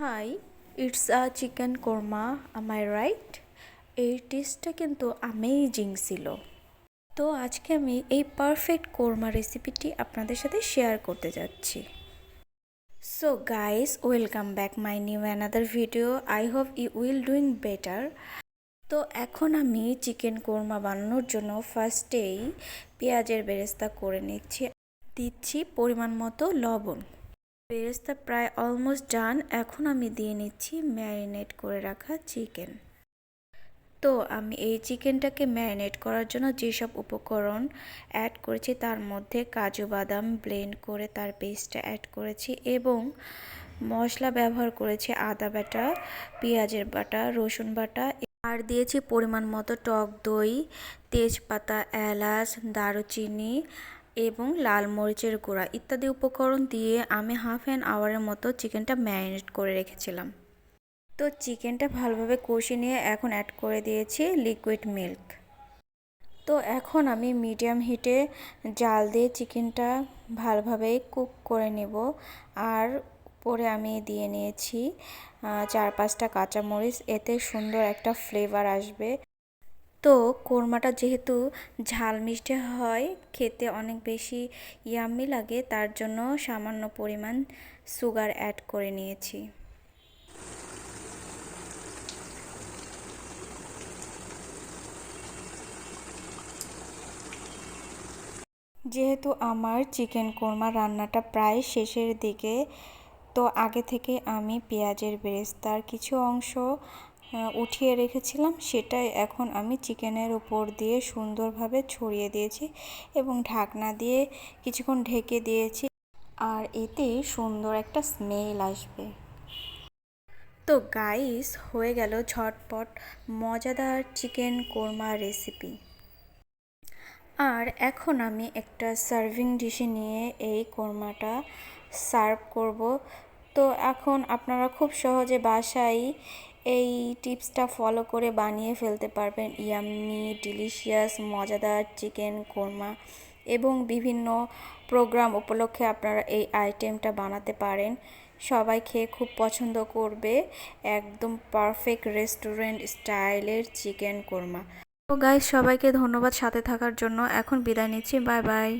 High, it's a chicken korma, am I right? এই টেস্টটা কিন্তু অ্যামেজিং ছিল। তো আজকে আমি এই পারফেক্ট কোরমা রেসিপিটি আপনাদের সাথে শেয়ার করতে যাচ্ছি। So guys, welcome back my new another video. I hope you will doing better. তো এখন আমি চিকেন কোরমা বানানোর জন্য ফার্স্টেই পেঁয়াজের বেরেস্তা করে দিচ্ছি পরিমাণ মতো লবণ। বেরেস্তা প্রায় অলমোস্ট ডান। এখন আমি দিয়ে নিচ্ছি ম্যারিনেট করে রাখা চিকেন। তো আমি এই চিকেনটাকে ম্যারিনেট করার জন্য যেসব উপকরণ অ্যাড করেছি তার মধ্যে কাজু বাদাম ব্লেন্ড করে তার পেস্টটা অ্যাড করেছি এবং মশলা ব্যবহার করেছি আদা বাটা, পেঁয়াজের বাটা, রসুন বাটা, আর দিয়েছি পরিমাণ মতো টক দই, তেজপাতা, এলাচ, দারুচিনি এবং লাল মরিচের গুঁড়া ইত্যাদি উপকরণ দিয়ে আমি হাফ অ্যান আওয়ারের মতো চিকেনটা ম্যারিনেট করে রেখেছিলাম। তো চিকেনটা ভালোভাবে কষিয়ে নিয়ে এখন অ্যাড করে দিয়েছি লিকুইড মিল্ক। তো এখন আমি মিডিয়াম হিটে জাল দিয়ে চিকেনটা ভালোভাবে কুক করে নেব। আর পরে আমি দিয়ে নিয়েছি 4-5টা কাঁচামরিচ, এতে সুন্দর একটা ফ্লেভার আসবে। তো কোরমাটা যেহেতু ঝাল মিষ্টি হয়, খেতে অনেক বেশি ইয়াম্মি লাগে, তার জন্য সামান্য পরিমাণ সুগার অ্যাড করে নিয়েছি। যেহেতু আমার চিকেন কোরমা রান্নাটা প্রায় শেষের দিকে, তো আগে থেকে আমি পেঁয়াজের বেরেস্তার কিছু অংশ উঠিয়ে রেখেছিলাম, সেটাই এখন আমি চিকেনের উপর দিয়ে সুন্দরভাবে ছড়িয়ে দিয়েছি এবং ঢাকনা দিয়ে কিছুক্ষণ ঢেকে দিয়েছি। আর এতে সুন্দর একটা স্মেল আসবে। তো গাইস, হয়ে গেল ঝটপট মজাদার চিকেন কোরমা রেসিপি। আর এখন আমি একটা সার্ভিং ডিশে নিয়ে এই কোরমাটা সার্ভ করব। তো এখন আপনারা খুব সহজে বাসায় এই টিপসটা ফলো করে বানিয়ে ফেলতে পারবেন ইয়াম্মি ডিলিশিয়াস মজাদার চিকেন কোরমা, এবং বিভিন্ন প্রোগ্রাম উপলক্ষে আপনারা এই আইটেমটা বানাতে পারেন। সবাই খেয়ে খুব পছন্দ করবে। একদম পারফেক্ট রেস্টুরেন্ট স্টাইলের চিকেন কোরমা। তো গাইস, সবাইকে ধন্যবাদ সাথে থাকার জন্য। এখন বিদায় নিচ্ছি। Bye bye.